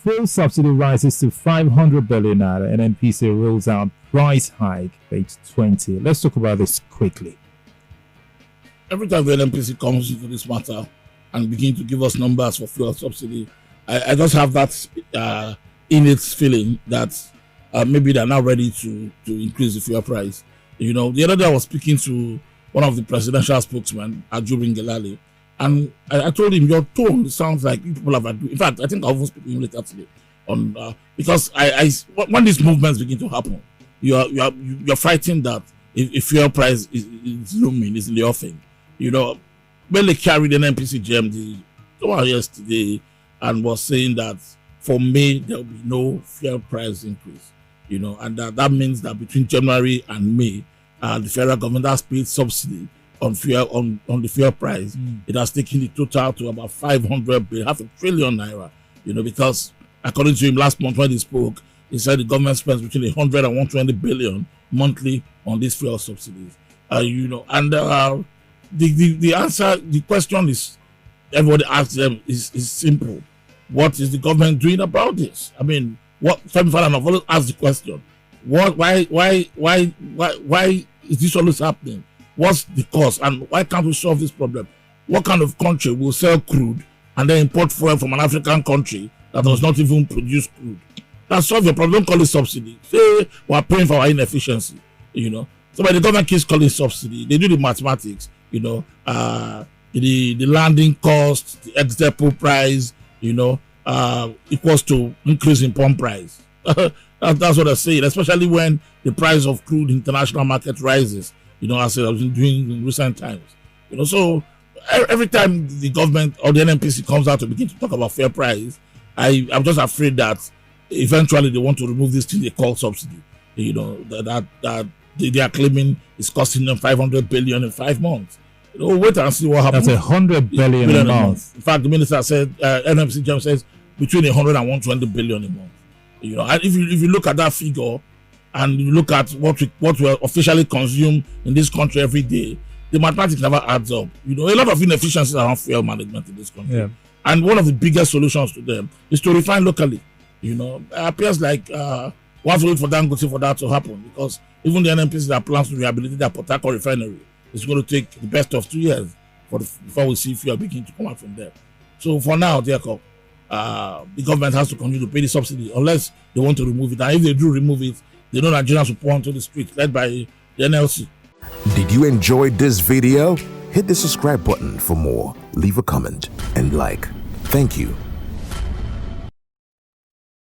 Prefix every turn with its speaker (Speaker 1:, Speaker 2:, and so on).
Speaker 1: Fuel subsidy rises to 500 billion naira. NNPC rules out price hike. Page 20. Let's talk about this quickly.
Speaker 2: Every time the NNPC comes into this matter and begin to give us numbers for fuel subsidy, I just have that innate feeling that maybe they're now ready to increase the fuel price. You know, the other day I was speaking to one of the presidential spokesmen, Ajuri Ngelale, and I told him, your tone sounds like you people have agreed. In fact, I think I'll even speak to him later today on because when these movements begin to happen, you're frightened that if fuel price is looming, is in the offing. You know, when they carried an NNPC GM yesterday and was saying that for May there will be no fuel price increase. You know, and that means that between January and May, the federal government has paid subsidy on fuel on the fuel price. It has taken the total to about 500 billion, half a trillion naira. You know, because according to him last month when he spoke, he said the government spends between 100 and 120 billion monthly on these fuel subsidies. You know, and the answer, the question is, everybody asks them is simple. What is the government doing about this? I mean, I've always asked the question. Why is this always happening? What's the cause, and why can't we solve this problem? What kind of country will sell crude and then import fuel from an African country that does not even produce crude? That's solve your problem. Don't call it subsidy. Say we're paying for our inefficiency. You know, so when the government keeps calling it subsidy, they do the mathematics. You know, the landing cost, the ex-depot price, you know, equals to increase in pump price. That's what I say, especially when the price of crude international market rises, you know, as I've been doing in recent times. You know, so every time the government or the NNPC comes out to begin to talk about fair price, I'm just afraid that eventually they want to remove this thing they call subsidy. You know, that they are claiming is costing them 500 billion in 5 months. You know, wait and see what happens.
Speaker 1: That's 100 billion a month.
Speaker 2: In fact, the minister said, NNPC Jam says between 100 and 120 billion a month. You know, and if you look at that figure and you look at what we officially consume in this country every day, the mathematics never adds up. You know, a lot of inefficiencies around fuel management in this country. Yeah. And one of the biggest solutions to them is to refine locally. You know, it appears like we have to wait for Dangote for that to happen, because even the NNPC that plans to rehabilitate their Port Harcourt refinery is going to take the best of 2 years before we see fuel begin to come out from there. So for now, therefore, the government has to continue to pay the subsidy unless they want to remove it. And if they do remove it, they know Nigerians will pour onto the street, led by the NLC.
Speaker 3: Did you enjoy this video? Hit the subscribe button for more, leave a comment, and like. Thank you.